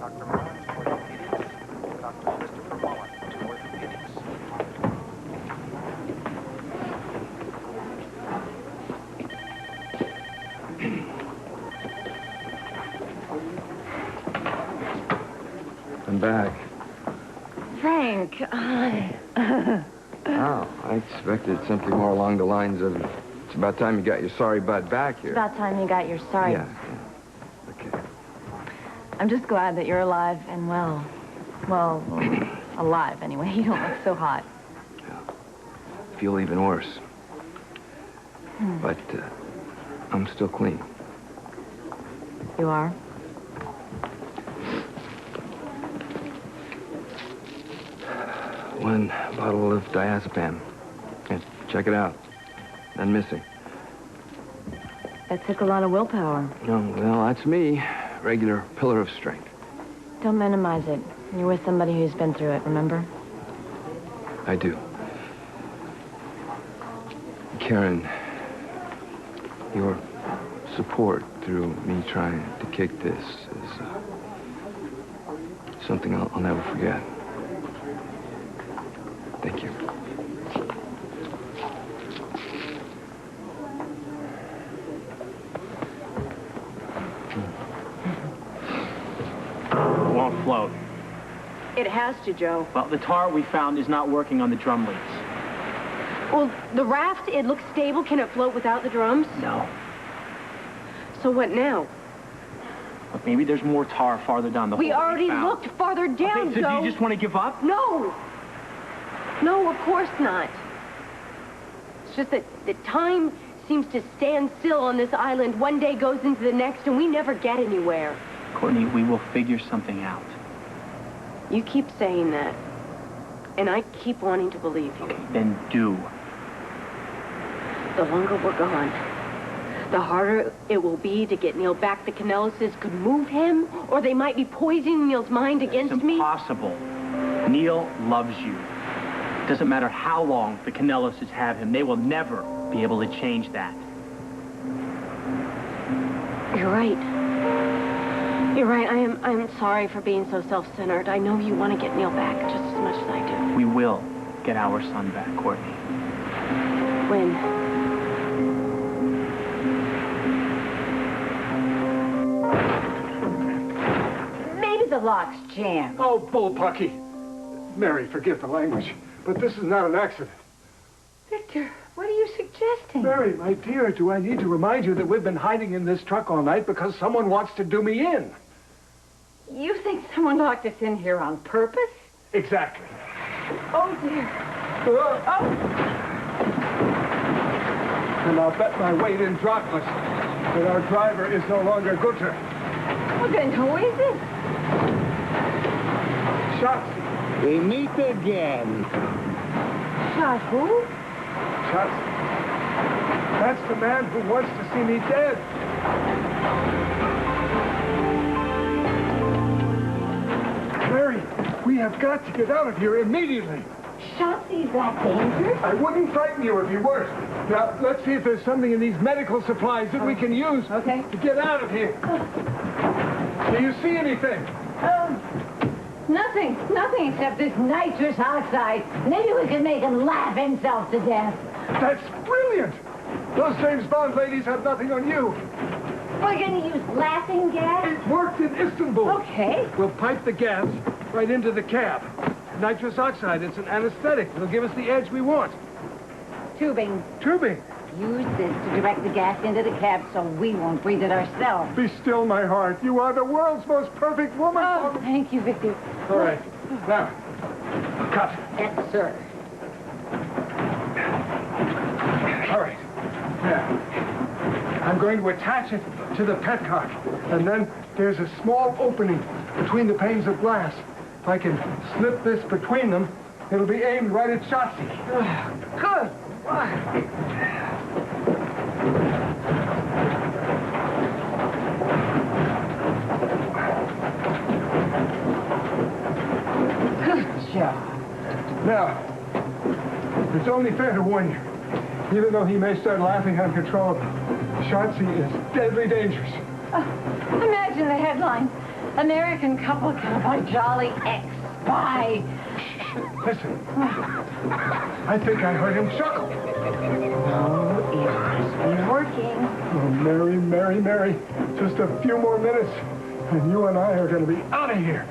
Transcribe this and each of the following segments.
Dr. Mullen to orthopedics. Dr. Christopher Mullen to orthopedics. I'm back. Frank, Oh, I expected something more along the lines of, it's about time you got your sorry butt back here. It's about time you got your sorry. Yeah. Okay. I'm just glad that you're alive and well. Well, alive anyway. You don't look so hot. Yeah. Feel even worse. But I'm still clean. You are? One bottle of diazepam. Yeah, check it out. None missing. That took a lot of willpower. No, well, that's me. Regular pillar of strength. Don't minimize it. You're with somebody who's been through it, remember? I do. Karen, your support through me trying to kick this is something I'll never forget. Thank you. It won't float. It has to, Joe. Well, the tar we found is not working on the drum leads. Well, the raft, it looks stable. Can it float without the drums? No. So what now? Look, maybe there's more tar farther down the hole. We already looked farther down, Okay, so Joe. do you just want to give up? No. No, of course not. It's just that the time seems to stand still on this island. One day goes into the next, and we never get anywhere. Courtney, we will figure something out. You keep saying that, and I keep wanting to believe you. Okay, then do. The longer we're gone, the harder it will be to get Neil back. The Canellises could move him, or they might be poisoning Neil's mind against It's me. impossible. Neil loves you. It doesn't matter how long the Canellises have him. They will never be able to change that. You're right. You're right. I'm sorry for being so self-centered. I know you want to get Neil back just as much as I do. We will get our son back, Courtney. When? Maybe the lock's jammed. Oh, bullpucky. Mary, forgive the language, but this is not an accident. Victor, what are you suggesting? Mary, my dear, do I need to remind you that we've been hiding in this truck all night because someone wants to do me in? You think someone locked us in here on purpose? Exactly. Oh, dear. And I'll bet my weight in droplets that our driver is no longer Gutter. Well, then who is it? Shots. We meet again. Shot who? Shots. That's the man who wants to see me dead. Mary, we have got to get out of here immediately. Shotzi's that dangerous? I wouldn't frighten you if you weren't. Now, let's see if there's something in these medical supplies that we can use Okay. to get out of here. Do you see anything? Nothing except this nitrous oxide. Maybe we can make him laugh himself to death. That's brilliant! Those James Bond ladies have nothing on you. We're going to use laughing gas? It worked in Istanbul. Okay. We'll pipe the gas right into the cab. Nitrous oxide, it's an anesthetic. It'll give us the edge we want. Tubing. Tubing. Use this to direct the gas into the cab so we won't breathe it ourselves. Be still, my heart. You are the world's most perfect woman. Oh, thank you, Victor. All right. Now, cut. Yes, sir. All right. Now, I'm going to attach it to the petcock. And then there's a small opening between the panes of glass. If I can slip this between them, it'll be aimed right at Shotzi. Good. Good job. Now, it's only fair to warn you. Even though he may start laughing uncontrollably, Shotzi is deadly dangerous. Imagine the headline. American couple killed by jolly ex-spy. Listen. I think I heard him chuckle. No, it must be working. Oh, Mary, Mary, Mary. Just a few more minutes, and you and I are going to be out of here.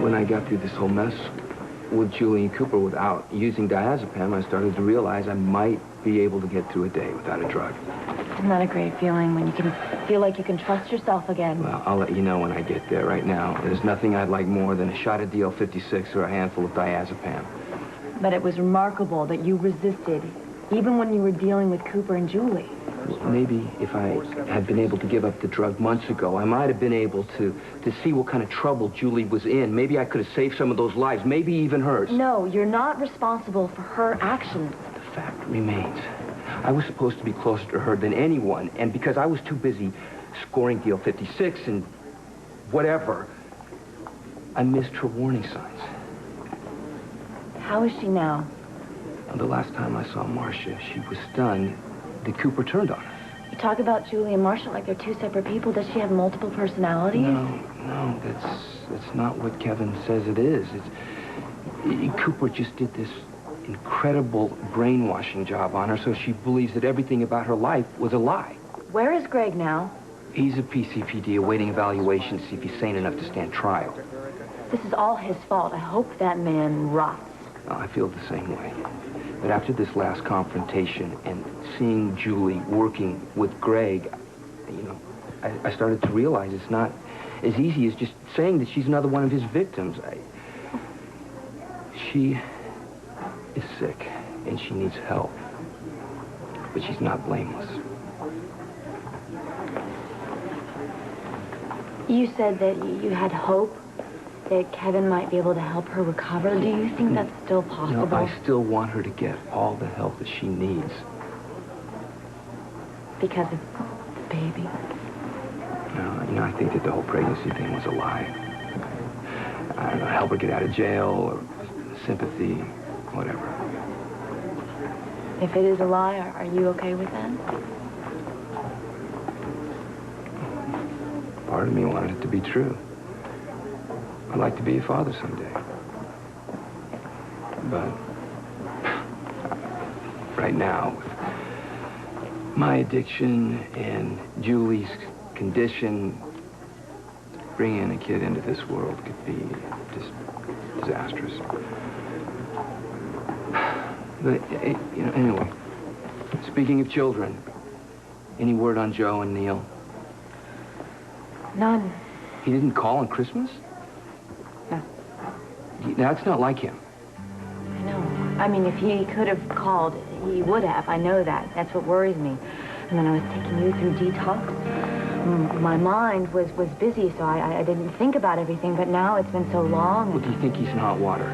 When I got through this whole mess with Julie and Cooper without using diazepam, I started to realize I might be able to get through a day without a drug. Isn't that a great feeling when you can feel like you can trust yourself again? Well, I'll let you know when I get there. Right now, there's nothing I'd like more than a shot of DL56 or a handful of diazepam. But it was remarkable that you resisted, even when you were dealing with Cooper and Julie. Maybe if I had been able to give up the drug months ago, I might have been able to see what kind of trouble Julie was in. Maybe I could have saved some of those lives, maybe even hers. No, you're not responsible for her actions. The fact remains, I was supposed to be closer to her than anyone, and because I was too busy scoring DL56 and whatever, I missed her warning signs. How is she now? The last time I saw Marcia, she was stunned that Cooper turned on her. You talk about Julie and Marcia like they're two separate people. Does she have multiple personalities? No, that's not what Kevin says it is. Cooper just did this incredible brainwashing job on her, so she believes that everything about her life was a lie. Where is Greg now? He's a PCPD awaiting evaluation to see if he's sane enough to stand trial. This is all his fault. I hope that man rots. I feel the same way. But after this last confrontation and seeing Julie working with Greg, you know, I started to realize it's not as easy as just saying that she's another one of his victims. She is sick and she needs help, but she's not blameless. You said that you had hope that Kevin might be able to help her recover. Do you think that's still possible? No, I still want her to get all the help that she needs. Because of the baby? No, you know, I think that the whole pregnancy thing was a lie. I don't know, help her get out of jail or sympathy, whatever. If it is a lie, are you okay with that? Part of me wanted it to be true. I'd like to be a father someday. But right now, with my addiction and Julie's condition, bringing a kid into this world could be just disastrous. But, you know, anyway, speaking of children, any word on Joe and Neil? None. He didn't call on Christmas? No. That's not like him. I know. I mean, if he could have called, he would have. I know that. That's what worries me. And then I was taking you through detox. My mind was busy, so I didn't think about everything. But now it's been so long. Well, do you think he's in hot water?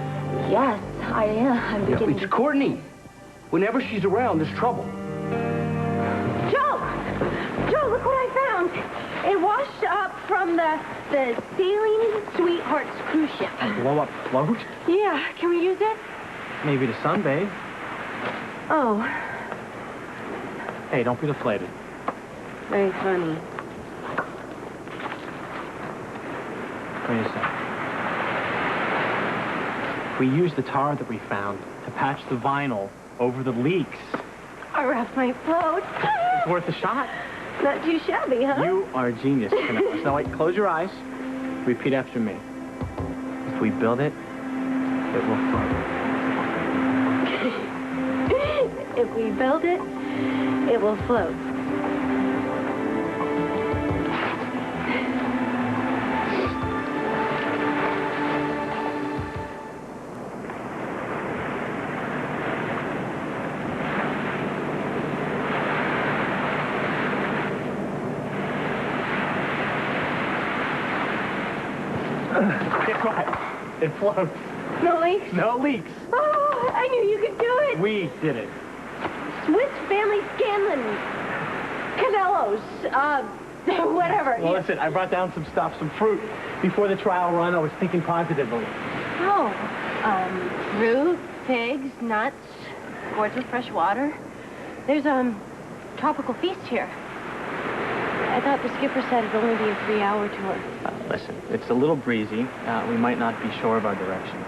Yes, I am. I'm beginning It's Courtney. Whenever she's around, there's trouble. Joe! Joe, look what I found. It washed up from the Sailing Sweethearts cruise ship. A blow-up float? Yeah, can we use it? Maybe to sunbathe. Oh, Hey, don't be deflated. very funny. Wait a second. We used the tar that we found to patch the vinyl over the leaks. Our raft might float. It's worth a shot. Not too shabby, huh? You are a genius, Canellis. Now, wait, close your eyes. Repeat after me. If we build it, it will float. If we build it, it will float. Get quiet. It floats. No leaks? No leaks. Oh, I knew you could do it. We did it. Swiss Family Scanlon. Canellos. Whatever. Well, listen, I brought down some stuff, some fruit. Before the trial run, I was thinking positively. Oh, fruit, pigs, nuts, gourds with fresh water. There's tropical feast here. I thought the skipper said it'd only be a 3-hour tour. Listen, it's a little breezy. We might not be sure of our direction.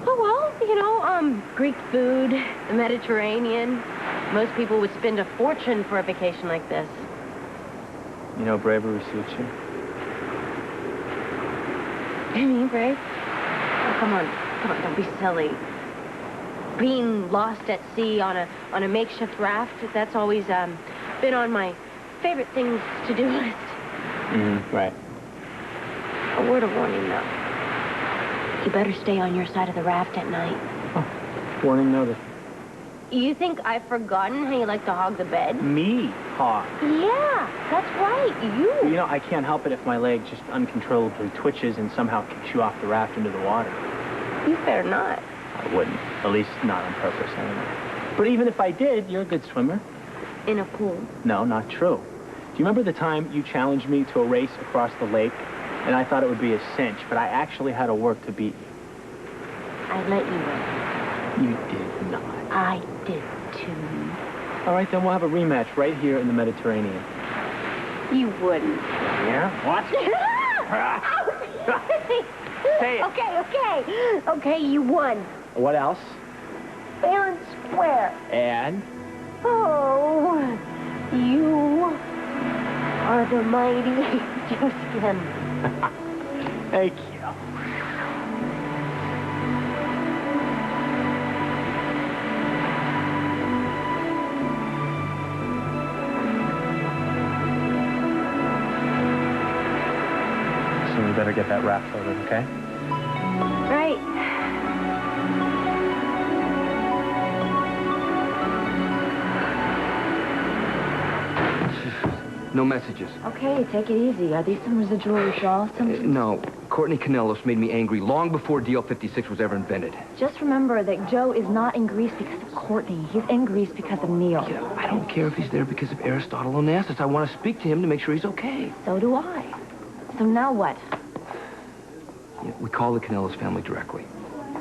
Oh, well, you know, Greek food, the Mediterranean. Most people would spend a fortune for a vacation like this. You know, bravery suits you. You mean brave? Oh, come on, don't be silly. Being lost at sea on a makeshift raft, that's always been on my favorite things to do list. Right. A word of warning, though. You better stay on your side of the raft at night. Oh, warning noted. You think I've forgotten how you like to hog the bed? Me, hog. Yeah, that's right, you. You know, I can't help it if my leg just uncontrollably twitches and somehow kicks you off the raft into the water. You better not. I wouldn't. At least not on purpose, anyway. But even if I did, you're a good swimmer. In a pool. No, not true. Do you remember the time you challenged me to a race across the lake? And I thought it would be a cinch, but I actually had to work to beat you. I let you win. You did not. I did, too. All right, then we'll have a rematch right here in the Mediterranean. You wouldn't. Yeah? What? Say it. Okay, you won. What else? Fair and square. And? Oh, you are the mighty Justin. Thank you. So we better get that raft loaded, okay? Right. No messages. Okay, take it easy. Are these some residual withdrawal symptoms? No. Courtney Canellos made me angry long before DL56 was ever invented. Just remember that Joe is not in Greece because of Courtney. He's in Greece because of Neil. Yeah, I don't care if he's there because of Aristotle Onassis. I want to speak to him to make sure he's okay. So do I. So now what? Yeah, we call the Canellos family directly.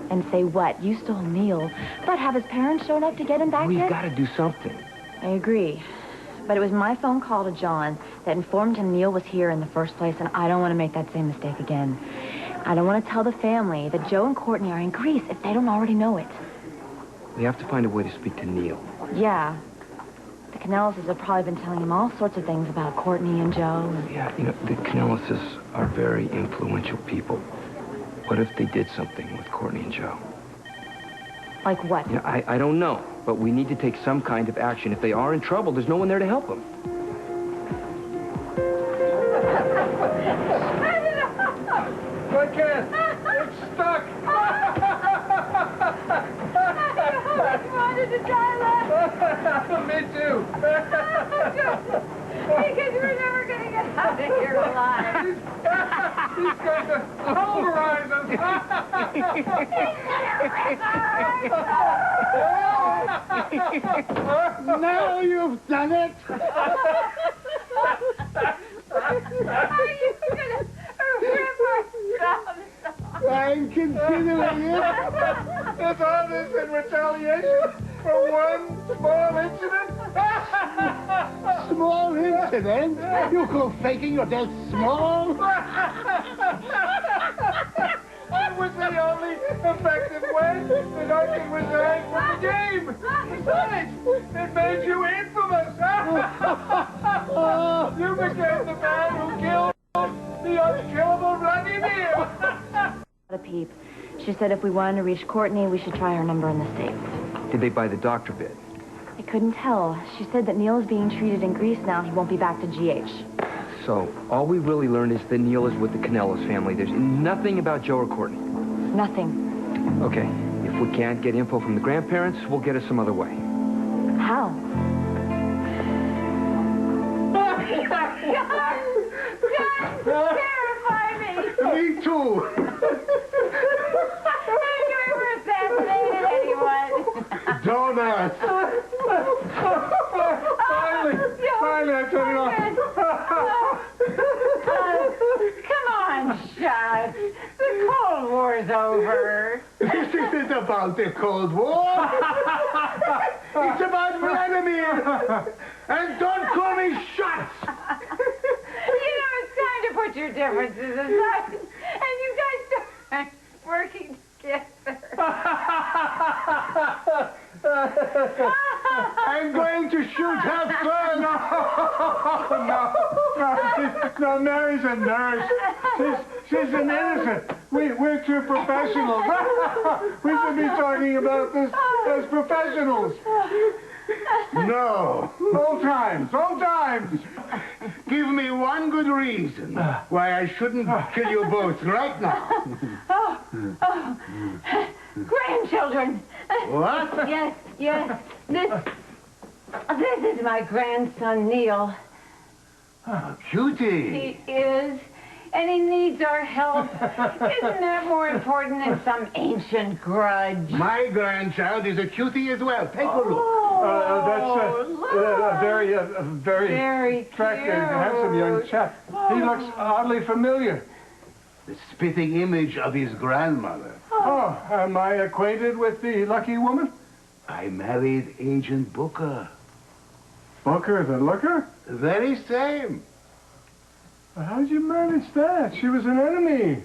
And say what? You stole Neil, but have his parents shown up to get him back We've yet? got to do something. I agree. But it was my phone call to John that informed him Neil was here in the first place, and I don't want to make that same mistake again. I don't want to tell the family that Joe and Courtney are in Greece if they don't already know it. We have to find a way to speak to Neil. Yeah. The Canellises have probably been telling him all sorts of things about Courtney and Joe. Yeah, you know, the Canellises are very influential people. What if they did something with Courtney and Joe? Like what? You know, I don't know, but we need to take some kind of action. If they are in trouble, there's no one there to help them. I can't. It's stuck. I wanted to die laughing. Me too. Because we're never going to get out of here alive. He's going to pulverize us. Now you've done it. Are you going to rip our thumbs? I'm considering it. Is all this in retaliation for one small incident? Small incident? You call faking your death small? It was the only effective way that I could resign from the game. Besides, it made you infamous. You became the man who killed the unkillable Vladimir. A peep. She said if we wanted to reach Courtney, we should try her number in the States. Did they buy the doctor bid? I couldn't tell. She said that Neil is being treated in Greece now. He won't be back to GH. So, all we really learned is that Neil is with the Canellos family. There's nothing about Joe or Courtney. Nothing. Okay, if we can't get info from the grandparents, we'll get it some other way. How? Terrify me. Me too. Have you ever assassinated anyone? Don't ask. Finally, I turned it off. Come on, Shot. The Cold War's over. This isn't a about the Cold War. It's about Vladimir. And don't call me Shots. You know, it's time to put your differences aside. And you guys start working together. I'm going to shoot her first. No, Mary's a nurse. She's an innocent. We're two professionals. We should be talking about this as professionals. No. Old times. Give me one good reason why I shouldn't kill you both right now. Grandchildren. What? Yes. This is my grandson, Neil. Cutie. He is, and he needs our help. Isn't that more important than some ancient grudge? My grandchild is a cutie as well. Take a look. That's a very attractive, handsome young chap. He looks oddly familiar. The spitting image of his grandmother. Oh, am I acquainted with the lucky woman? I married Agent Booker. Booker the looker? The very same. How'd you manage that? She was an enemy.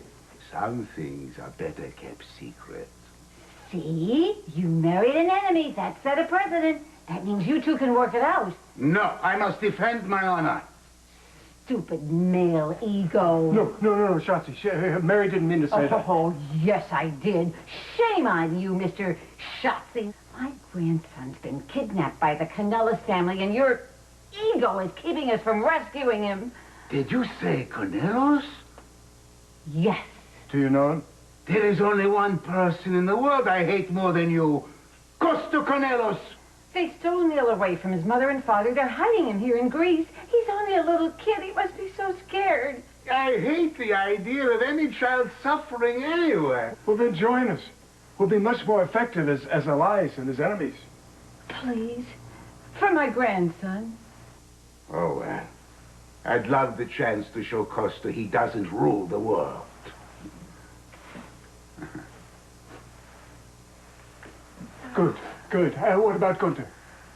Some things are better kept secret. See? You married an enemy. That set a precedent. That means you two can work it out. No, I must defend my honor. Stupid male ego. No, Shotzi. Mary didn't mean to say that. Oh, yes, I did. Shame on you, Mr. Shotzi. My grandson's been kidnapped by the Canellis family, and your ego is keeping us from rescuing him. Did you say Cornelos? Yes. Do you know him? There is only one person in the world I hate more than you. Costa Cornelos. They stole Neil away from his mother and father. They're hiding him here in Greece. He's only a little kid. He must be so scared. I hate the idea of any child suffering anywhere. Well, then join us. We'll be much more effective as allies and as enemies. Please. For my grandson. Oh, well. I'd love the chance to show Costa he doesn't rule the world. Good. What about Gunther?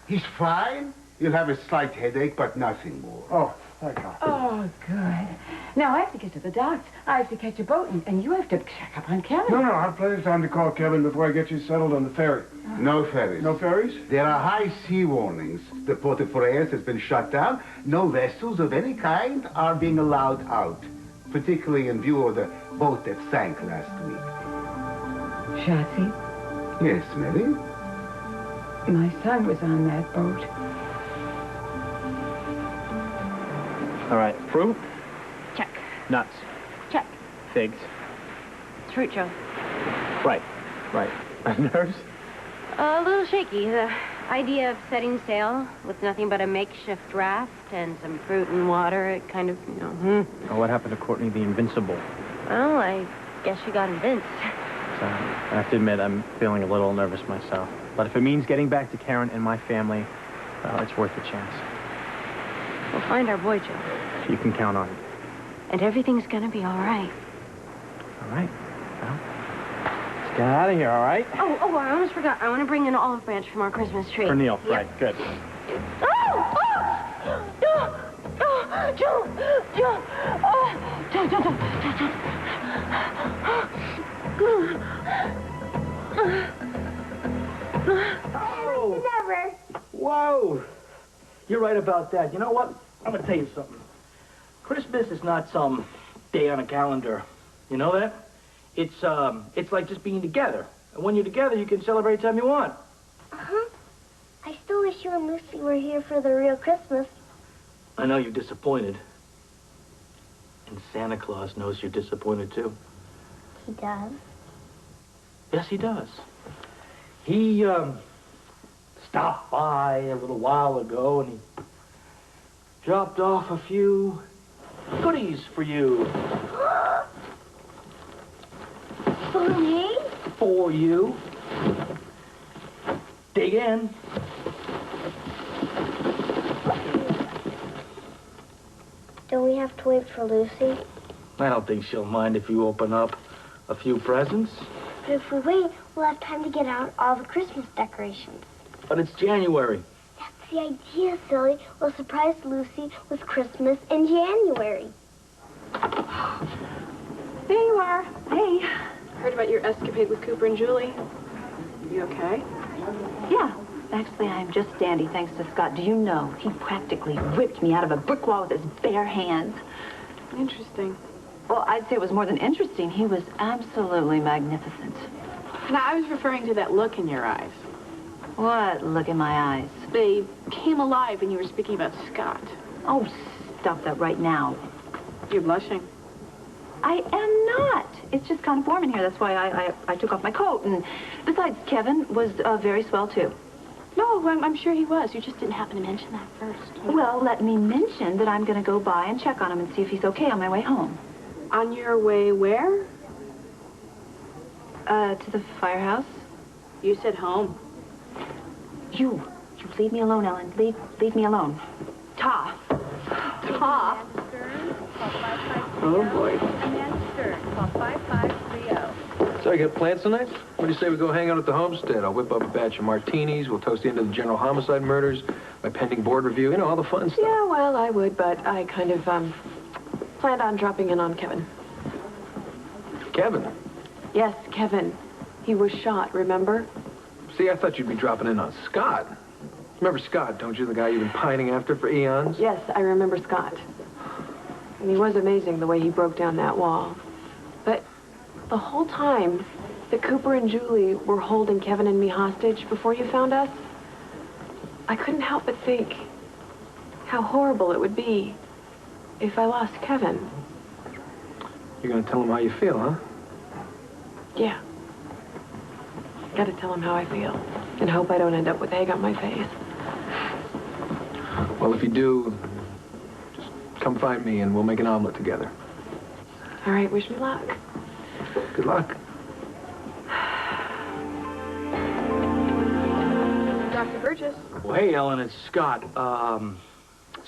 He's fine. He'll have a slight headache, but nothing more. Oh, thank God. Oh, good. Now, I have to get to the docks. I have to catch a boat, and you have to check up on Kevin. No, I have plenty of time to call Kevin before I get you settled on the ferry. No ferries. No ferries? There are high sea warnings. The Port of Forest has been shut down. No vessels of any kind are being allowed out, particularly in view of the boat that sank last week. Shotzi, Yes, Mary? my son was on that boat. All right, fruit, Check. nuts, Check. figs. It's fruit show. Right. Nerves? A little shaky. The idea of setting sail with nothing but a makeshift raft and some fruit and water, it kind of, Oh, what happened to Courtney the Invincible? Well, I guess she got convinced. So, I have to admit, I'm feeling a little nervous myself. But if it means getting back to Karen and my family, well, it's worth a chance. We'll find our boy, Joe. You can count on it. And everything's gonna be all right. All right. Well, let's get out of here, all right? Oh, I almost forgot. I want to bring an olive branch from our Christmas tree. For Neil, Yep. right, good. Joe! Never. Whoa! You're right about that. You know what? I'm gonna tell you something. Christmas is not some day on a calendar. You know that? It's like just being together. And when you're together, you can celebrate anytime you want. Uh-huh. I still wish you and Lucy were here for the real Christmas. I know you're disappointed. And Santa Claus knows you're disappointed, too. He does. Yes, he does. He, stopped by a little while ago, and he dropped off a few goodies for you. For me? For you. Dig in. Don't we have to wait for Lucy? I don't think she'll mind if you open up a few presents. But if we wait, we'll have time to get out all the Christmas decorations. But it's January. That's the idea, silly. We'll surprise Lucy with Christmas in January. There you are. Hey. Heard about your escapade with Cooper and Julie. You okay? Yeah. Actually, I'm just dandy, thanks to Scott. Do you know, he practically ripped me out of a brick wall with his bare hands. Interesting. Well, I'd say it was more than interesting. He was absolutely magnificent. Now, I was referring to that look in your eyes. What look in my eyes? They came alive when you were speaking about Scott. Oh, stop that right now. You're blushing. I am not. It's just kind of warm in here. That's why I took off my coat. And besides, Kevin was very swell, too. No, I'm sure he was. You just didn't happen to mention that first. Well, let me mention that I'm going to go by and check on him and see if he's okay on my way home. On your way where? To the firehouse. You said home. You leave me alone, Ellen. Leave me alone. Ta. Oh, boy. So, you got plans tonight? What do you say we go hang out at the homestead? I'll whip up a batch of martinis. We'll toast the end of the general homicide murders, my pending board review, you know, all the fun stuff. Yeah, well, I would, but I kind of, planned on dropping in on Kevin. Kevin? Yes, Kevin. He was shot, remember? See, I thought you'd be dropping in on Scott. Remember Scott, don't you? The guy you've been pining after for eons? Yes, I remember Scott. And he was amazing the way he broke down that wall. But the whole time that Cooper and Julie were holding Kevin and me hostage before you found us, I couldn't help but think how horrible it would be if I lost Kevin. You're gonna tell him how you feel, huh? Yeah. Gotta tell him how I feel and hope I don't end up with egg on my face. Well, if you do, just come find me and we'll make an omelet together. All right, wish me luck. Good luck. Dr. Burgess. Well, hey, Ellen, it's Scott.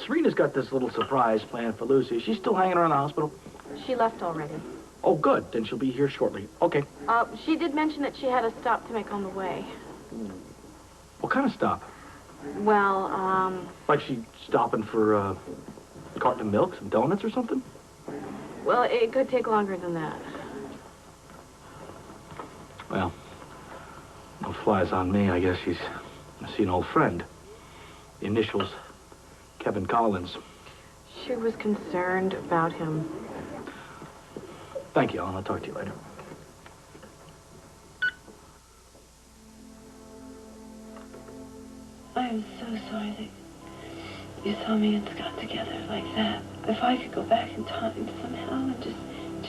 Serena's got this little surprise planned for Lucy. She's still hanging around the hospital? She left already. Oh, good. Then she'll be here shortly. Okay. She did mention that she had a stop to make on the way. What kind of stop? Well, Like she stopping for a carton of milk, some donuts or something? well, it could take longer than that. Well, no flies on me. I guess she's seen an old friend. The initials, Kevin Collins. She was concerned about him. Thank you, Ellen. I'll talk to you later. I'm so sorry that you saw me and Scott together like that. If I could go back in time somehow and just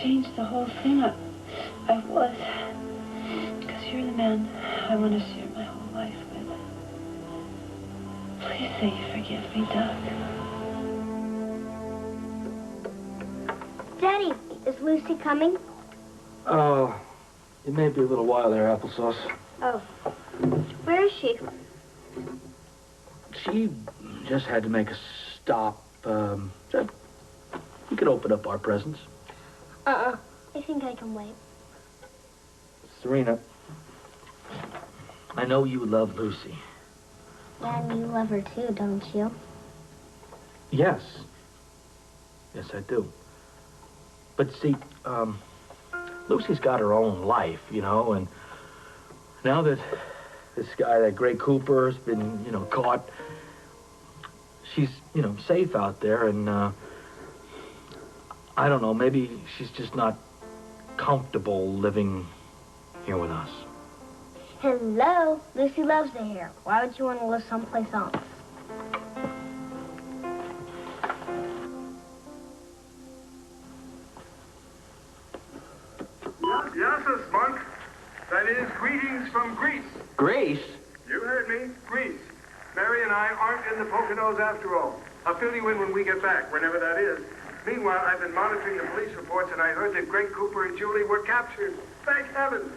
change the whole thing, I would. Because you're the man I want to share my whole life with. Please say you forgive me, Doug. Daddy, is Lucy coming? Oh, it may be a little while there, applesauce. Oh. Where is she? She just had to make a stop. We could open up our presents. I think I can wait. Serena, I know you love Lucy. Dad, you love her too, don't you? Yes. Yes, I do. But see, Lucy's got her own life, you know, and now that this guy, that Greg Cooper, has been, caught, she's, safe out there, and, I don't know, maybe she's just not comfortable living here with us. Hello, Lucy loves it here. Why would you want to live someplace else? Yes, Monk. That is greetings from Greece. Greece? You heard me. Greece. Mary and I aren't in the Poconos after all. I'll fill you in when we get back, whenever that is. Meanwhile, I've been monitoring the police reports, and I heard that Greg Cooper and Julie were captured. Thank heavens.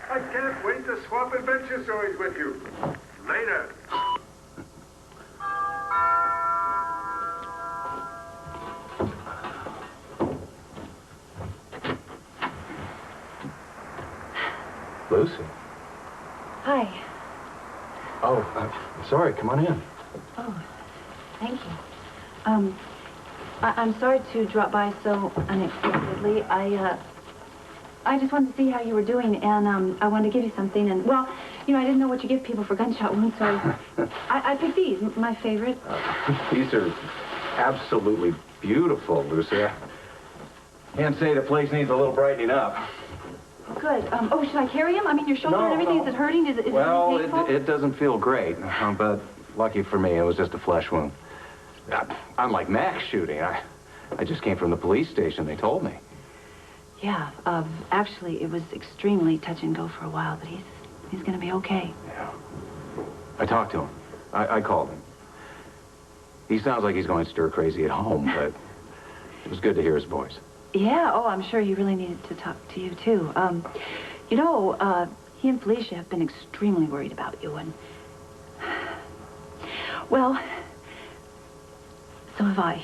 I can't wait to swap adventure stories with you. Later. Lucy? Sorry, come on in. Oh, thank you. I'm sorry to drop by so unexpectedly. I just wanted to see how you were doing, and I wanted to give you something. And well, you know, I didn't know what you give people for gunshot wounds, so I picked these, my favorite. These are absolutely beautiful, Lucy. I can't say the place needs a little brightening up. Good. Oh, should I carry him? I mean, your shoulder and everything, is it hurting? Is it painful? It doesn't feel great, but lucky for me, it was just a flesh wound. Unlike Max shooting, I just came from the police station, they told me. Yeah, actually, it was extremely touch and go for a while, but he's going to be okay. Yeah. I talked to him. I called him. He sounds like he's going stir crazy at home, but it was good to hear his voice. Yeah, oh, I'm sure he really needed to talk to you, too. You know, he and Felicia have been extremely worried about you, and... Well, so have I.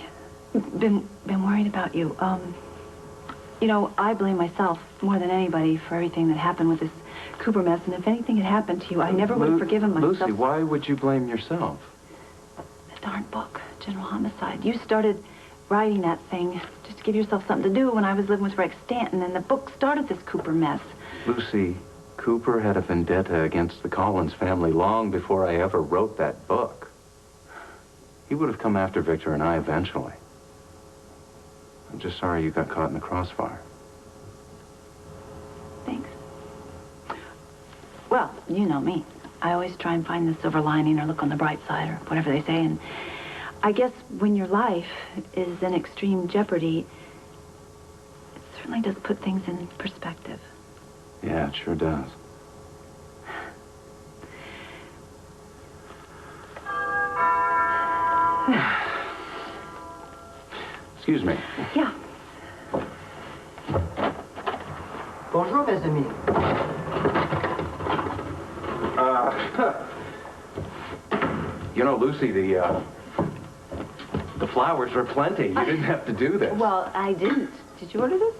Been worried about you. You know, I blame myself more than anybody for everything that happened with this Cooper mess, and if anything had happened to you, I never would have forgiven myself. Lucy, why would you blame yourself? The darn book, General Homicide. You started writing that thing just to give yourself something to do when I was living with Rex Stanton, and the book started this Cooper mess. Lucy, Cooper had a vendetta against the Collins family long before I ever wrote that book. He would have come after Victor and I eventually. I'm just sorry you got caught in the crossfire. Thanks. Well, you know me. I always try and find the silver lining or look on the bright side or whatever they say, and I guess when your life is in extreme jeopardy, it certainly does put things in perspective. Yeah, it sure does. Excuse me. Yeah. Bonjour, mes amis. You know, Lucy, the flowers were plenty. You didn't have to do this. Well, I didn't. Did you order this?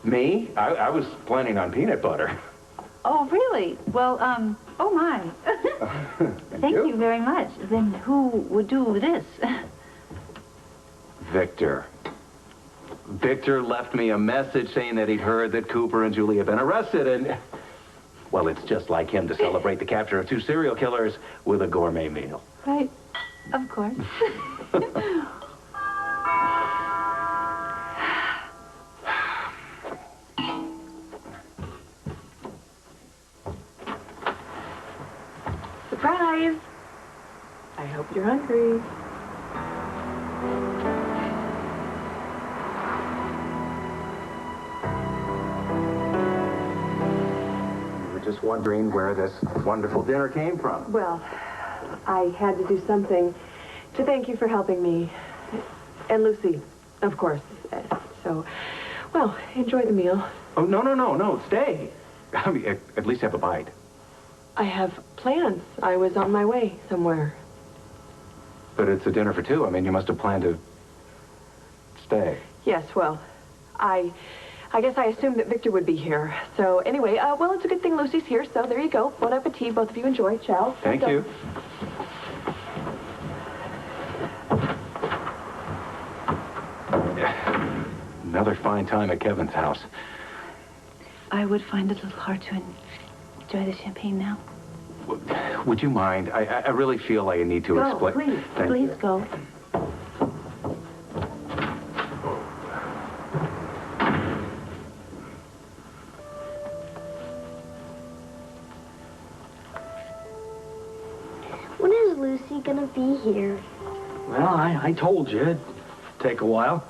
Me? I was planning on peanut butter. Oh, really? Well, oh my. Thank you very much. Then who would do this? Victor. Victor left me a message saying that he'd heard that Cooper and Julie had been arrested, and... Well, it's just like him to celebrate the capture of 2 serial killers with a gourmet meal. Right. Of course. Surprise! I hope you're hungry. Just wondering where this wonderful dinner came from. Well, I had to do something to thank you for helping me. And Lucy, of course. So, well, enjoy the meal. Oh, no, stay. I mean, at least have a bite. I have plans. I was on my way somewhere. But it's a dinner for 2. I mean, you must have planned to stay. Yes, well, I guess I assumed that Victor would be here. So anyway, well, it's a good thing Lucy's here, so there you go. Bon appetit. Both of you enjoy. Ciao. Thank you. Another fine time at Kevin's house. I would find it a little hard to enjoy the champagne now. Would you mind? I really feel I need to explain. Please. Please go. When is Lucy gonna be here? Well, I told you it'd take a while.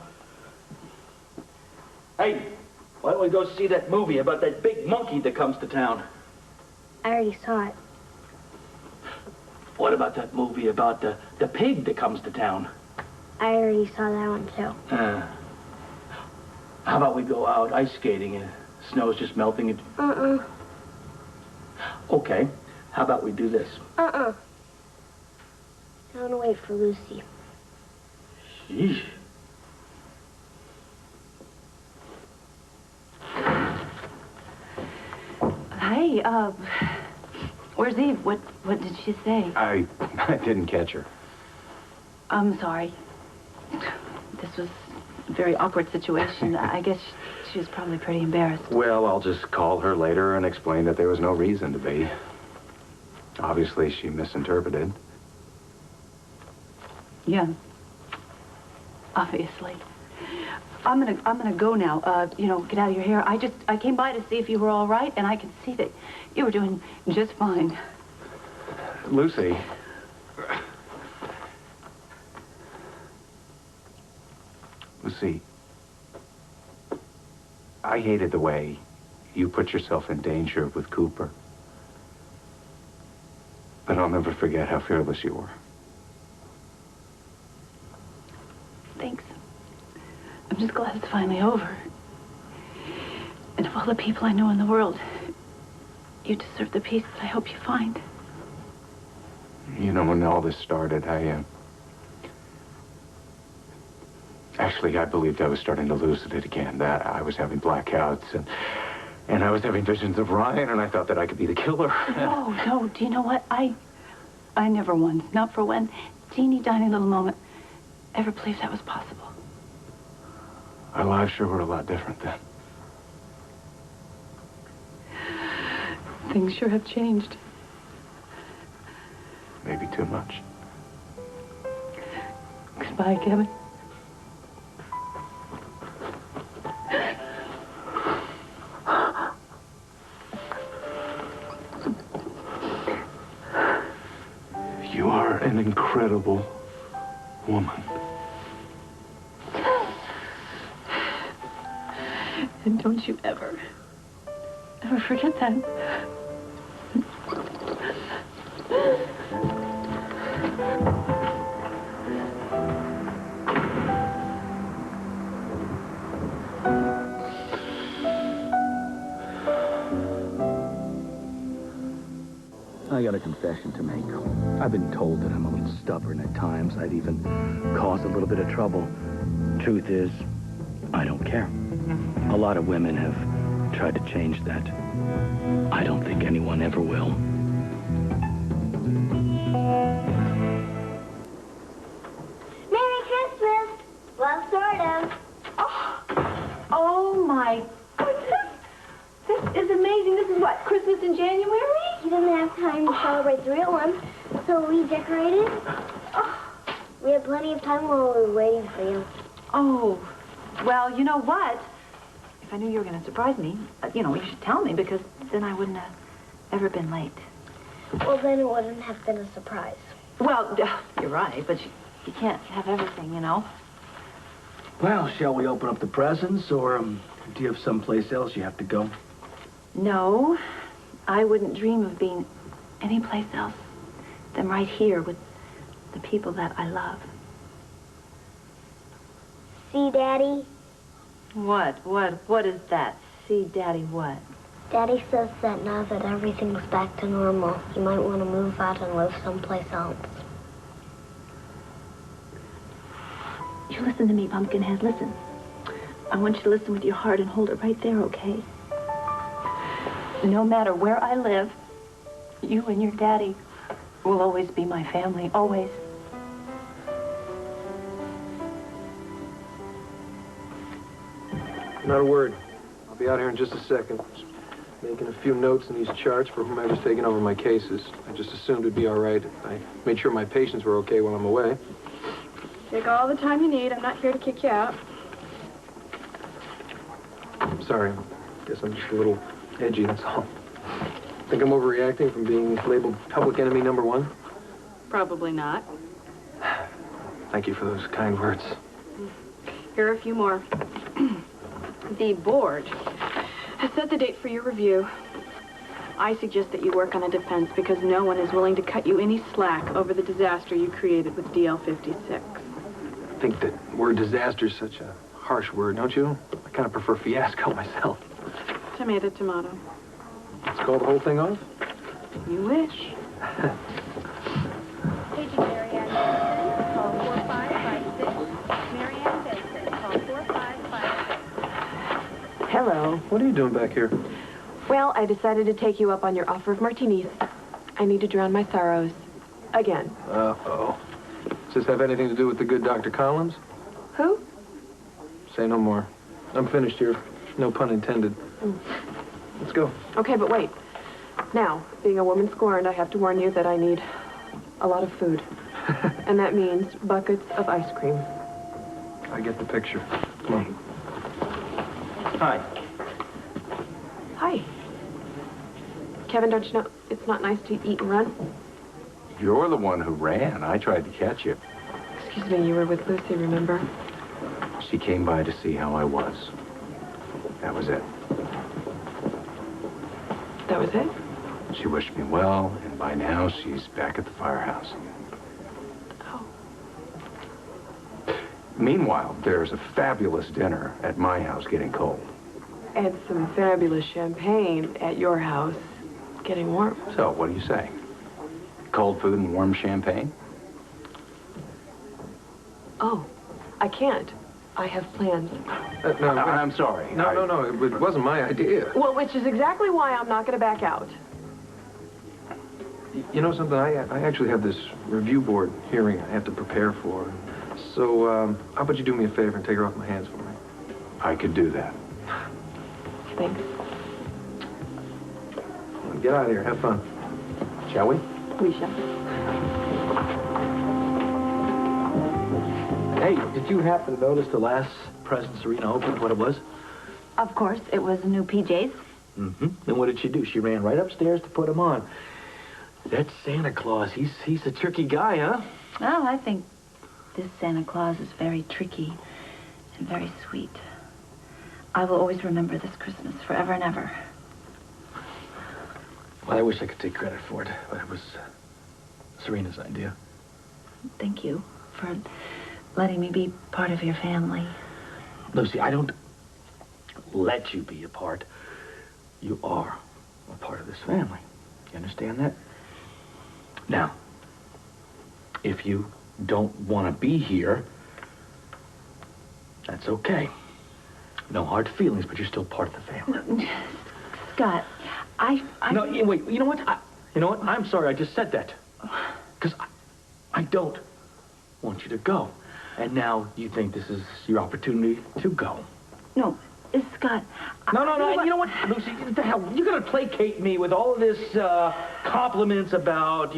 Hey, why don't we go see that movie about that big monkey that comes to town? I already saw it. What about that movie about the pig that comes to town? I already saw that one, too. How about we go out ice skating and snow's just melting? And... Okay, how about we do this? I want to wait for Lucy. Sheesh. Hey, Where's Eve? What did she say? I didn't catch her. I'm sorry. This was a very awkward situation. I guess she was probably pretty embarrassed. Well, I'll just call her later and explain that there was no reason to be. Obviously, she misinterpreted. Yeah. Obviously. I'm gonna go now. You know, get out of your hair. I came by to see if you were all right, and I can see that you were doing just fine. Lucy. Lucy, I hated the way you put yourself in danger with Cooper. But I'll never forget how fearless you were. Thanks. I'm just glad it's finally over. And of all the people I know in the world, you deserve the peace that I hope you find. You know, when all this started, Actually, I believed I was starting to lose it again, that I was having blackouts, and I was having visions of Ryan, and I thought that I could be the killer. No, do you know what? I never once, not for one teeny tiny little moment, ever believed that was possible. Our lives sure were a lot different then. Things sure have changed. Maybe too much. Goodbye, Kevin. You are an incredible woman. And don't you ever forget that. I got a confession to make. I've been told that I'm a little stubborn at times. I'd even cause a little bit of trouble. Truth is, I don't care. A lot of women have tried to change that. I don't think anyone ever will. Merry Christmas! Well, sort of. Oh, my goodness. This is amazing. This is what, Christmas in January? You didn't have time to celebrate the real one, so we decorated. We had plenty of time while we were waiting for you. Oh, well, you know what? If I knew you were going to surprise me, you know, you should tell me, because then I wouldn't have ever been late. Well, then it wouldn't have been a surprise. Well, you're right, but you can't have everything, you know. Well, shall we open up the presents, or do you have someplace else you have to go? No, I wouldn't dream of being anyplace else than right here with the people that I love. See, Daddy? What is that? See, Daddy, what? Daddy says that now that everything's back to normal, you might want to move out and live someplace else. You listen to me, Pumpkinhead, listen. I want you to listen with your heart and hold it right there, okay? No matter where I live, you and your daddy will always be my family, always. Not a word. I'll be out here in just a second. Just making a few notes in these charts for whomever's taking over my cases. I just assumed it'd be all right. I made sure my patients were okay while I'm away. Take all the time you need. I'm not here to kick you out. I'm sorry. Guess I'm just a little edgy, that's all. Think I'm overreacting from being labeled public enemy #1? Probably not. Thank you for those kind words. Here are a few more. The board has set the date for your review. I suggest that you work on a defense because no one is willing to cut you any slack over the disaster you created with DL-56. I think that word disaster is such a harsh word, don't you? I kind of prefer fiasco myself. Tomato, tomato. Let's call the whole thing off? You wish. Paging Marianne Benson, call 4556. Marianne Benson, call 4556. Hello. What are you doing back here? Well, I decided to take you up on your offer of martinis. I need to drown my sorrows. Again. Uh-oh. Does this have anything to do with the good Dr. Collins? Who? Say no more. I'm finished here. No pun intended. Let's go. Okay, but wait. Now, being a woman scorned, I have to warn you that I need a lot of food. And that means buckets of ice cream. I get the picture. Come on. Hi. Hi. Kevin, don't you know it's not nice to eat and run? You're the one who ran. I tried to catch you. Excuse me, you were with Lucy, remember? She came by to see how I was. That was it. That was it? She wished me well, and by now she's back at the firehouse. Oh. Meanwhile, there's a fabulous dinner at my house getting cold. And some fabulous champagne at your house getting warm. So, what do you say? Cold food and warm champagne? Oh, I can't. I have plans. No, I'm sorry. No. It wasn't my idea. Well, which is exactly why I'm not going to back out. You know something? I actually have this review board hearing I have to prepare for. So, how about you do me a favor and take her off my hands for me? I could do that. Thanks. Well, get out of here. Have fun. Shall we? We shall. Hey, did you happen to notice the last present Serena opened, what it was? Of course, it was new PJs. Mm-hmm. And what did she do? She ran right upstairs to put them on. That Santa Claus, he's a tricky guy, huh? Well, I think this Santa Claus is very tricky and very sweet. I will always remember this Christmas forever and ever. Well, I wish I could take credit for it, but it was Serena's idea. Thank you for letting me be part of your family. Lucy, I don't let you be a part. You are a part of this family. You understand that? Now, if you don't want to be here, that's okay. No hard feelings, but you're still part of the family. Scott, No, wait, you know what? I'm sorry I just said that. Because I don't want you to go. And now you think this is your opportunity to go. No, Scott. No. You know what, Lucy? What the hell? You're going to placate me with all of this compliments about,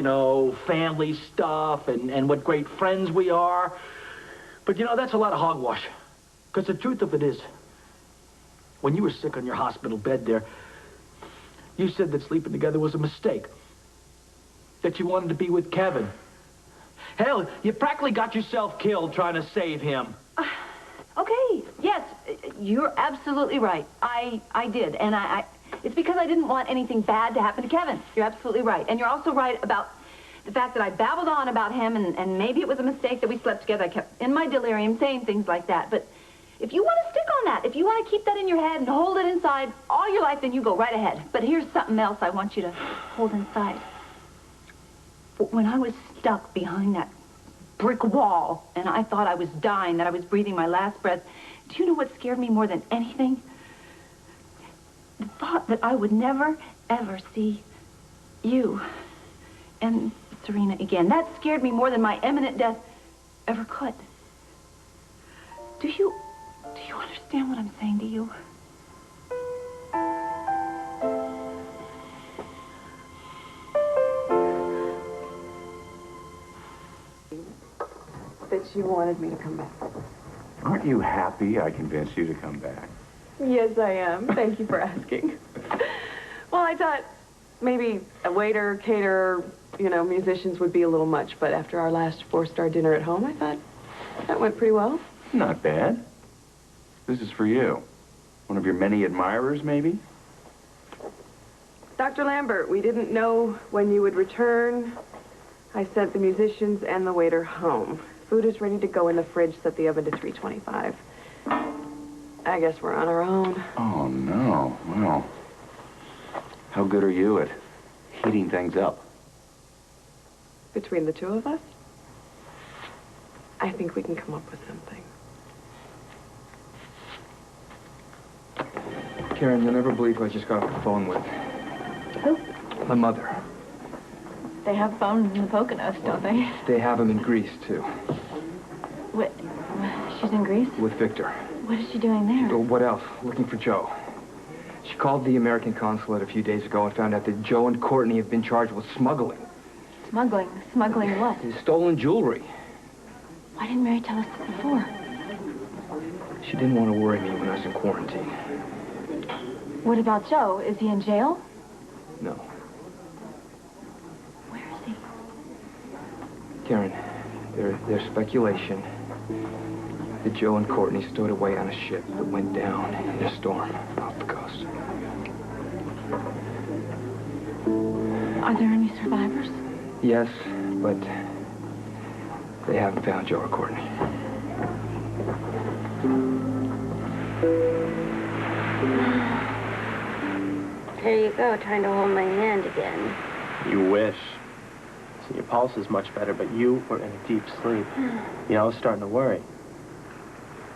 family stuff and what great friends we are. But, that's a lot of hogwash. Because the truth of it is, when you were sick on your hospital bed there, you said that sleeping together was a mistake. That you wanted to be with Kevin. Hell, you practically got yourself killed trying to save him. Okay, yes, you're absolutely right. I did, and it's because I didn't want anything bad to happen to Kevin. You're absolutely right. And you're also right about the fact that I babbled on about him, and maybe it was a mistake that we slept together. I kept, in my delirium, saying things like that. But if you want to stick on that, if you want to keep that in your head and hold it inside all your life, then you go right ahead. But here's something else I want you to hold inside. When I was stuck behind that brick wall, and I thought I was dying, that I was breathing my last breath, do you know what scared me more than anything? The thought that I would never, ever see you and Serena again. That scared me more than my imminent death ever could. Do you understand what I'm saying to you? That you wanted me to come back. Aren't you happy I convinced you to come back? Yes, I am. Thank you for asking. Well, I thought maybe a waiter, caterer, musicians would be a little much, but after our last 4-star dinner at home, I thought that went pretty well. Not bad. This is for you. One of your many admirers, maybe? Dr. Lambert, we didn't know when you would return. I sent the musicians and the waiter home. Food is ready to go in the fridge. Set the oven to 325. I guess we're on our own. Oh, no. Well, how good are you at heating things up? Between the two of us, I think we can come up with something. Karen, you'll never believe who I just got off the phone with. Who? My mother. They have phones in the Poconos, don't they? They have them in Greece, too. What? She's in Greece? With Victor. What is she doing there? What else? Looking for Joe. She called the American consulate a few days ago and found out that Joe and Courtney have been charged with smuggling. Smuggling? Smuggling what? Stolen jewelry. Why didn't Mary tell us this before? She didn't want to worry me when I was in quarantine. What about Joe? Is he in jail? No. Where is he? Karen, there's speculation that Joe and Courtney stowed away on a ship that went down in a storm off the coast. Are there any survivors? Yes, but they haven't found Joe or Courtney. There you go, trying to hold my hand again. You wish. See, your pulse is much better, but you were in a deep sleep. You know, I was starting to worry.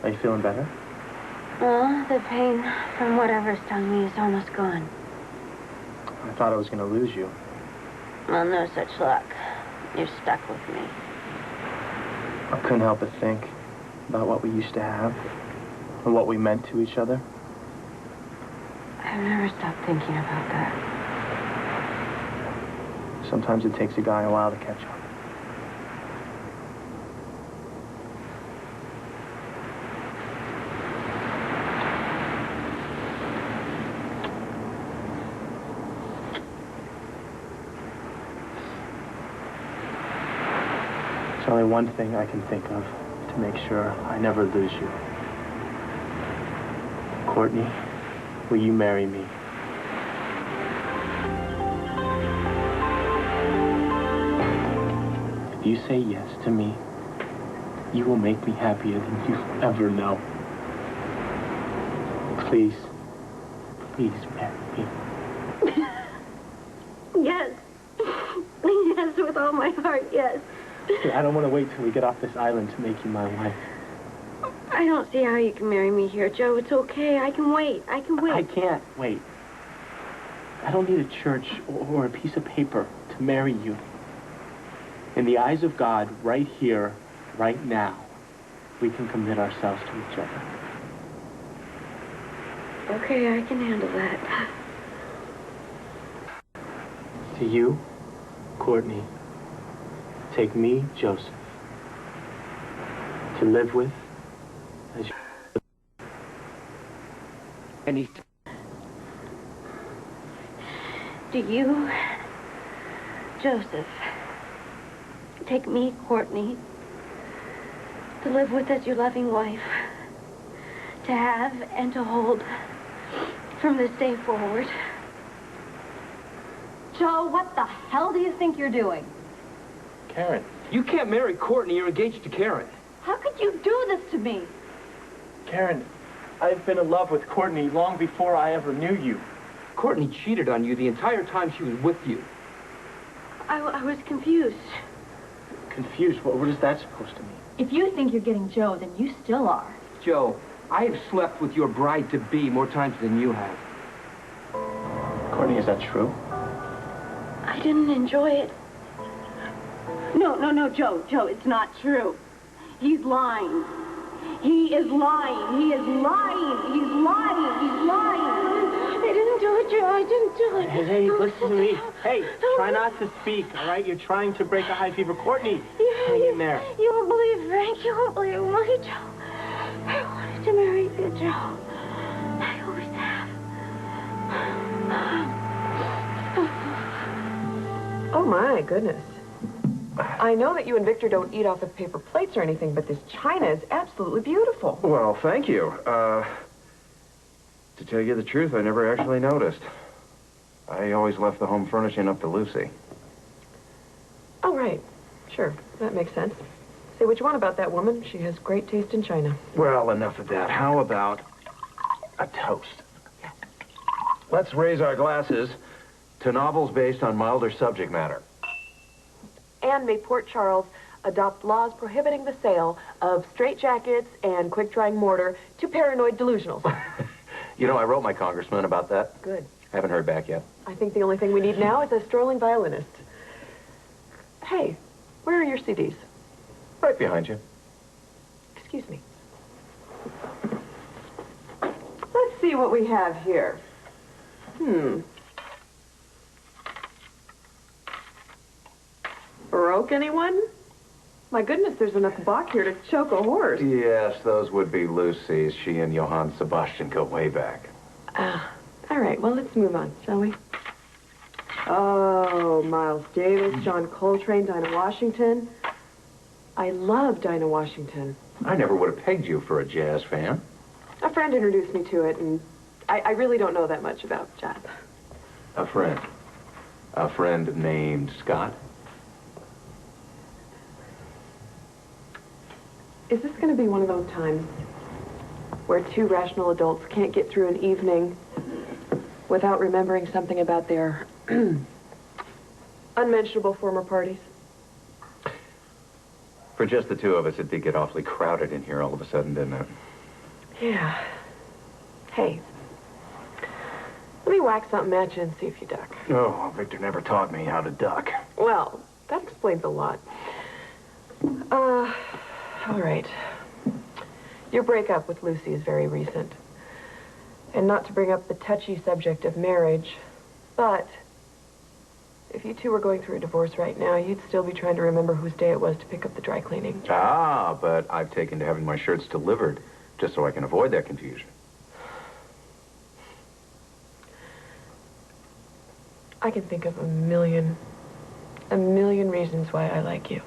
Are you feeling better? Well, the pain from whatever stung me is almost gone. I thought I was going to lose you. Well, no such luck. You're stuck with me. I couldn't help but think about what we used to have and what we meant to each other. I've never stopped thinking about that. Sometimes it takes a guy a while to catch up. There's only one thing I can think of to make sure I never lose you. Courtney, will you marry me? If you say yes to me, you will make me happier than you'll ever know. Please, please marry me. Yes. Yes, with all my heart, yes. I don't want to wait till we get off this island to make you my wife. I don't see how you can marry me here, Joe. It's okay. I can wait. I can wait. I can't wait. I don't need a church or a piece of paper to marry you. In the eyes of God, right here, right now, we can commit ourselves to each other. Okay, I can handle that. To you, Courtney, take me, Joseph, to live with as you... And he's... Do you, Joseph, take me, Courtney, to live with as your loving wife, to have and to hold from this day forward? Joe, what the hell do you think you're doing? Karen. You can't marry Courtney. You're engaged to Karen. How could you do this to me? Karen, I've been in love with Courtney long before I ever knew you. Courtney cheated on you the entire time she was with you. I was confused. Confused? What is that supposed to mean? If you think you're getting Joe, then you still are. Joe, I have slept with your bride-to-be more times than you have. Courtney, is that true? I didn't enjoy it. No, Joe, it's not true. He's lying. He is lying. He is lying. He's lying. He's lying. I didn't do it, Joe. I didn't do it. Hey, listen to me. Hey, try not to speak, all right? You're trying to break a high fever. Courtney, hang in there. You won't believe, Frank. You won't believe my Joe. I wanted to marry you, Joe. I always have. Oh, my goodness. I know that you and Victor don't eat off of paper plates or anything, but this china is absolutely beautiful. Well, thank you. To tell you the truth, I never actually noticed. I always left the home furnishing up to Lucy. Oh, right. Sure. That makes sense. Say what you want about that woman. She has great taste in china. Well, enough of that. How about a toast? Let's raise our glasses to novels based on milder subject matter. And may Port Charles adopt laws prohibiting the sale of straitjackets and quick-drying mortar to paranoid delusionals. You know, I wrote my congressman about that. Good. Haven't heard back yet. I think the only thing we need now is a strolling violinist. Hey, where are your CDs? Right behind you. Excuse me. Let's see what we have here. Baroque, anyone? My goodness, there's enough Bach here to choke a horse. Yes, those would be Lucy's. She and Johann Sebastian go way back. All right, well, let's move on, shall we? Oh, Miles Davis, John Coltrane, Dinah Washington. I love Dinah Washington. I never would have pegged you for a jazz fan. A friend introduced me to it, and I really don't know that much about jazz. A friend? A friend named Scott? Is this going to be one of those times where two rational adults can't get through an evening without remembering something about their unmentionable former parties? For just the two of us, it did get awfully crowded in here all of a sudden, didn't it? Yeah. Hey, let me whack something at you and see if you duck. Oh, Victor never taught me how to duck. Well, that explains a lot. All right. Your breakup with Lucy is very recent. And not to bring up the touchy subject of marriage, but if you two were going through a divorce right now, you'd still be trying to remember whose day it was to pick up the dry cleaning. Ah, but I've taken to having my shirts delivered just so I can avoid that confusion. I can think of a million reasons why I like you.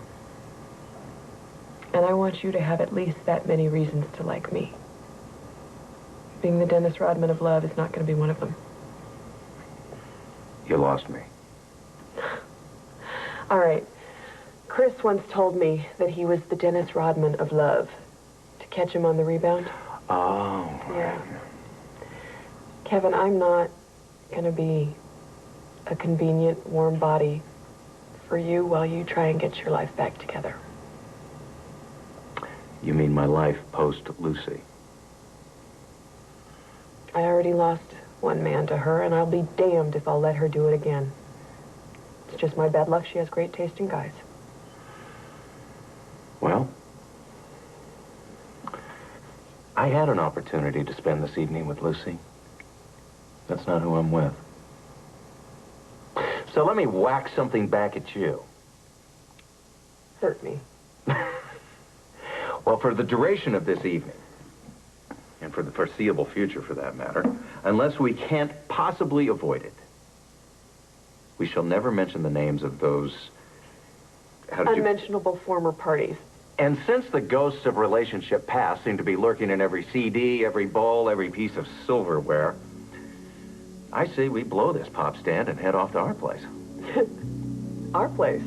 And I want you to have at least that many reasons to like me. Being the Dennis Rodman of love is not going to be one of them. You lost me. All right. Chris once told me that he was the Dennis Rodman of love. To catch him on the rebound. Oh. Yeah. Kevin, I'm not going to be a convenient, warm body for you while you try and get your life back together. You mean my life post-Lucy? I already lost one man to her, and I'll be damned if I'll let her do it again. It's just my bad luck she has great taste in guys. Well, I had an opportunity to spend this evening with Lucy. That's not who I'm with. So let me whack something back at you. Hurt me. Well, for the duration of this evening, and for the foreseeable future, for that matter, unless we can't possibly avoid it, we shall never mention the names of those... Unmentionable former parties. And since the ghosts of relationship past seem to be lurking in every CD, every bowl, every piece of silverware, I say we blow this pop stand and head off to our place. Our place?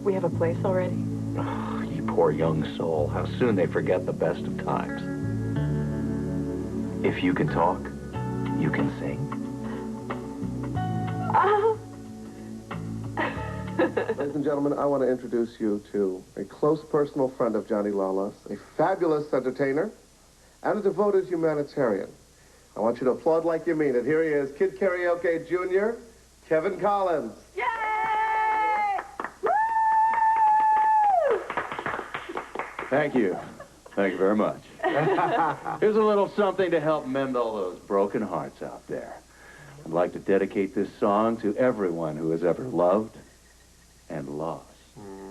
We have a place already? Oh, you poor young soul. How soon they forget the best of times. If you can talk, you can sing. Ladies and gentlemen, I want to introduce you to a close personal friend of Johnny Lawless, a fabulous entertainer, and a devoted humanitarian. I want you to applaud like you mean it. Here he is, Kid Karaoke Jr., Kevin Collins. Yay! Thank you. Thank you very much. Here's a little something to help mend all those broken hearts out there. I'd like to dedicate this song to everyone who has ever loved and lost.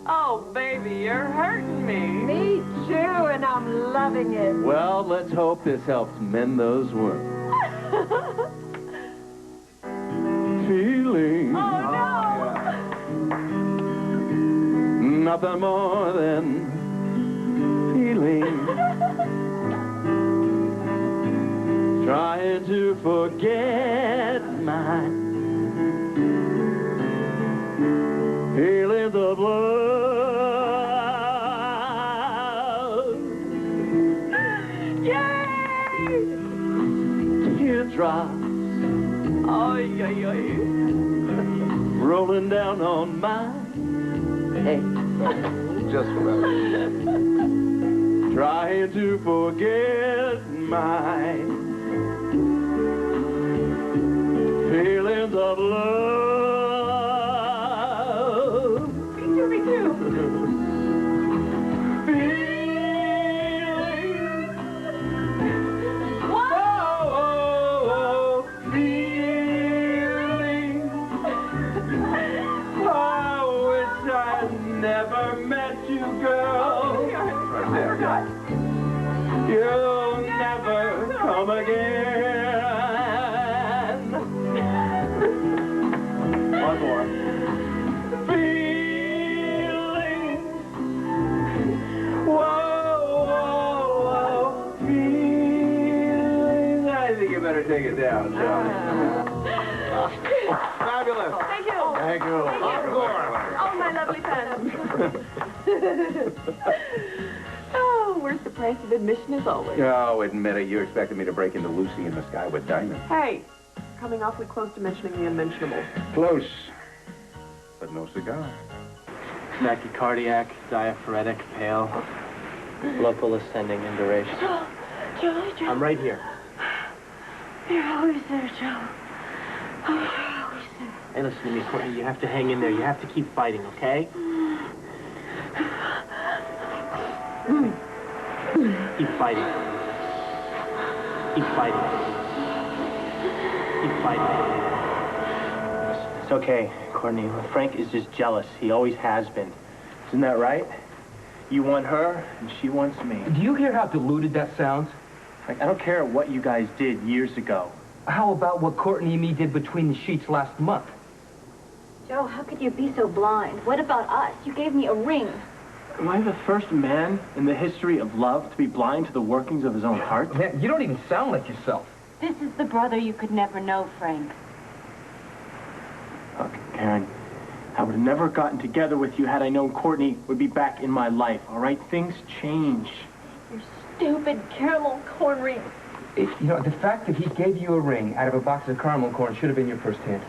Oh, baby, you're hurting me. Me too, and I'm loving it. Well, let's hope this helps mend those wounds. Feeling. Oh, no. Nothing more than feeling. Trying to forget my feeling the blood. Yay! Teardrops. Oy, oy, oy. Rolling down on my head. Just for that. Trying to forget my feelings of love. never met you, girl. Right there, yeah. You'll never come again. One more. Feelings. Whoa, whoa, whoa. Feelings. I think you better take it down, Charlie. Fabulous. Thank you. Thank you. Oh, my lovely fans. Oh, worth the price of admission as always. Oh, admit it. You expected me to break into Lucy in the Sky with Diamonds. Hey, coming awfully close to mentioning the unmentionable. Close, but no cigar. Tachycardiac, diaphoretic, pale, local ascending induration. Joe. I'm right here. You're always there, Joe. Oh, you're always there. Hey, listen to me, Courtney. You have to hang in there. You have to keep fighting, okay? Keep fighting. Keep fighting. Keep fighting. It's okay, Courtney. Frank is just jealous. He always has been. Isn't that right? You want her, and she wants me. Do you hear how diluted that sounds? Frank, I don't care what you guys did years ago. How about what Courtney and me did between the sheets last month? Joe, how could you be so blind? What about us? You gave me a ring. Am I the first man in the history of love to be blind to the workings of his own heart? Man, you don't even sound like yourself. This is the brother you could never know, Frank. Look, Karen, I would have never gotten together with you had I known Courtney would be back in my life, all right? Things change. Your stupid caramel corn ring. You know, the fact that he gave you a ring out of a box of caramel corn should have been your first hint.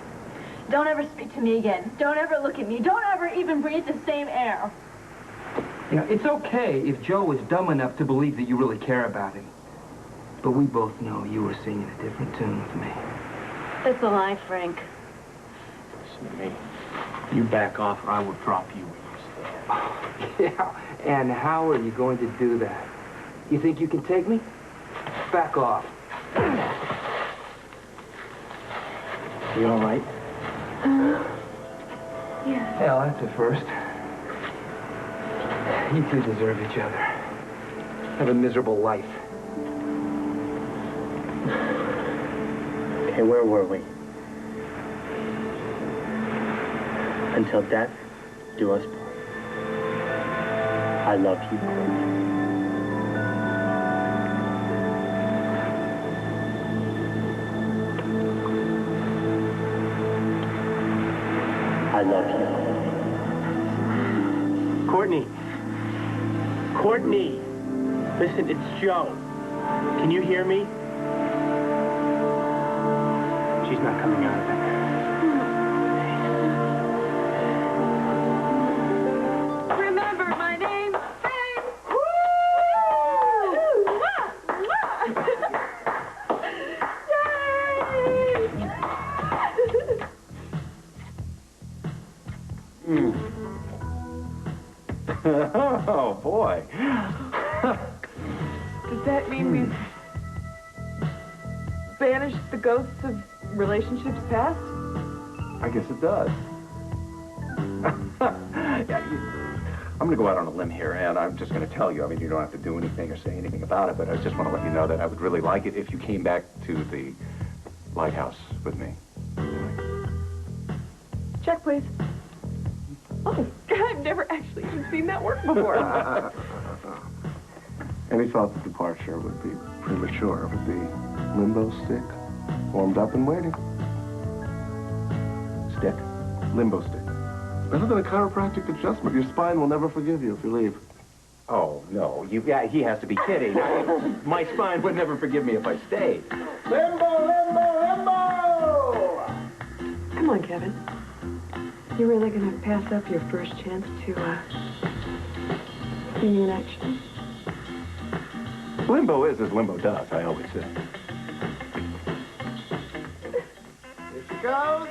Don't ever speak to me again. Don't ever look at me. Don't ever even breathe the same air. You know, it's okay if Joe is dumb enough to believe that you really care about him. But we both know you were singing a different tune with me. That's a lie, Frank. Listen to me. You back off or I will drop you where you stand. Yeah, and how are you going to do that? You think you can take me? Back off. You all right? Yeah. Hell, that's a first. You two deserve each other. Have a miserable life. Okay, where were we? Until death do us part. I love you, Courtney. I love you. Courtney. Courtney. Listen, it's Joe. Can you hear me? She's not coming out of it. Remember my name, Frank. Woo! Oh, boy. Does that mean we've banished the ghosts of relationships past? I guess it does. Yeah, I'm going to go out on a limb here, and I'm just going to tell you. I mean, you don't have to do anything or say anything about it, but I just want to let you know that I would really like it if you came back to the lighthouse with me. Check, please. Oh, I've never actually even seen that work before. Any thought that departure would be premature with the limbo stick warmed up and waiting. Stick? Limbo stick. Better than a chiropractic adjustment. Your spine will never forgive you if you leave. Oh, no. Yeah, he has to be kidding. My spine would never forgive me if I stayed. Limbo, limbo, limbo! Come on, Kevin. You're really going to pass up your first chance to see me in action? Limbo is as limbo does, I always say. Here she goes.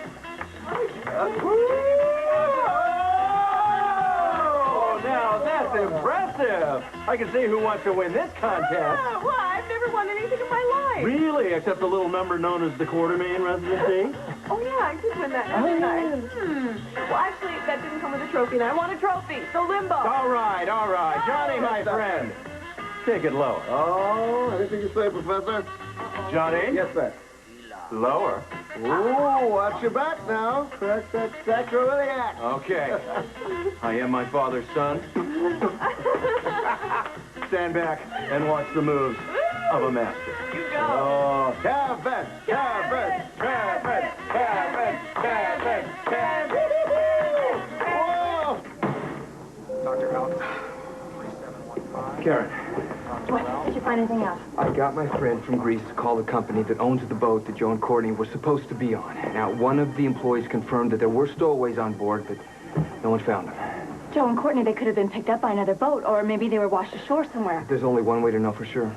Oh, now that's impressive. I can see who wants to win this contest. Well, I've never won anything in my life. Really? Except the little number known as the Quartermain residency? Oh, yeah, I did win that. That's nice. Well, actually, that didn't come with a trophy, and I want a trophy. So limbo. All right. Johnny, my friend. Take it lower. Oh, anything you say, Professor? Johnny? Yes, sir. Lower. Ooh, watch your back now. That's that sacroiliac. Okay. I am my father's son. Stand back and watch the moves of a master. You go. Oh, Kevin. Whoa! Dr. Alex, 3715. Karen, What? Did you find anything out? I got my friend from Greece to call the company that owns the boat that Joe and Courtney were supposed to be on. Now, one of the employees confirmed that there were stowaways on board, but no one found them. Joe and Courtney, they could have been picked up by another boat, or maybe they were washed ashore somewhere. There's only one way to know for sure.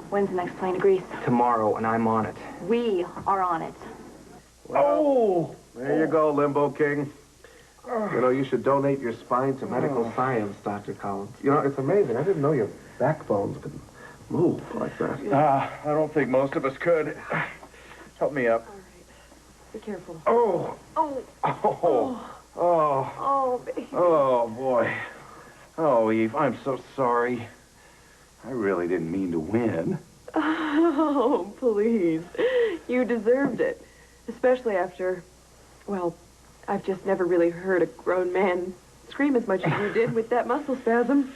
When's the next plane to Greece? Tomorrow, and I'm on it. We are on it. Oh! There you go, Limbo King. You know, you should donate your spine to medical science, Dr. Collins. You know, it's amazing. I didn't know your backbones could move like that. I don't think most of us could. Help me up. All right. Be careful. Oh. Oh. Oh. Oh. Oh, baby. Oh, boy. Oh, Eve, I'm so sorry. I really didn't mean to win. Oh, please. You deserved it. Especially after, well, I've just never really heard a grown man scream as much as you did with that muscle spasm.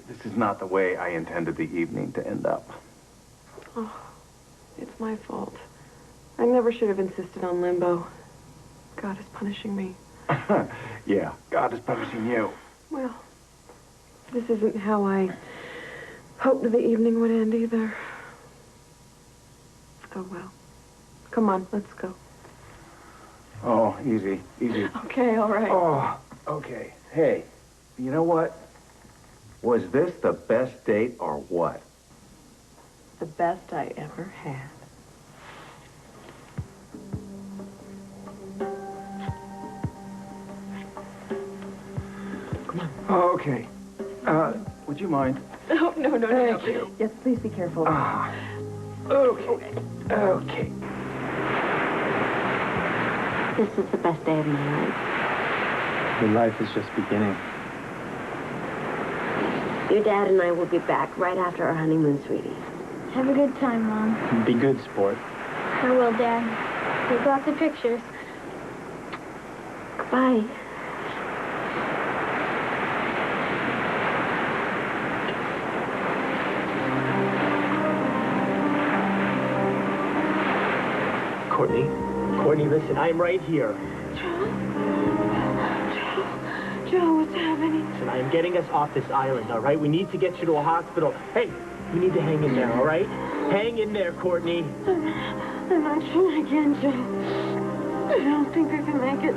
This is not the way I intended the evening to end up. Oh, it's my fault. I never should have insisted on limbo. God is punishing me. Yeah, God is punishing you. Well, this isn't how I hoped the evening would end either. Oh, well. Come on, let's go. Oh, easy. Okay, all right. Oh, okay. Hey, you know what? Was this the best date or what? The best I ever had. Come on. Oh, okay. Would you mind? Oh, no. Thank you. Yes, please be careful. Okay. This is the best day of my life. Your life is just beginning. Your dad and I will be back right after our honeymoon, sweetie. Have a good time, Mom. Be good, sport. I will, Dad. Take lots of pictures. Goodbye. Courtney, listen, I'm right here. Joe, what's happening? Listen, I am getting us off this island, all right? We need to get you to a hospital. Hey, you need to hang in there, all right? Hang in there, Courtney. I'm not sure I can, Joe. I don't think I can make it.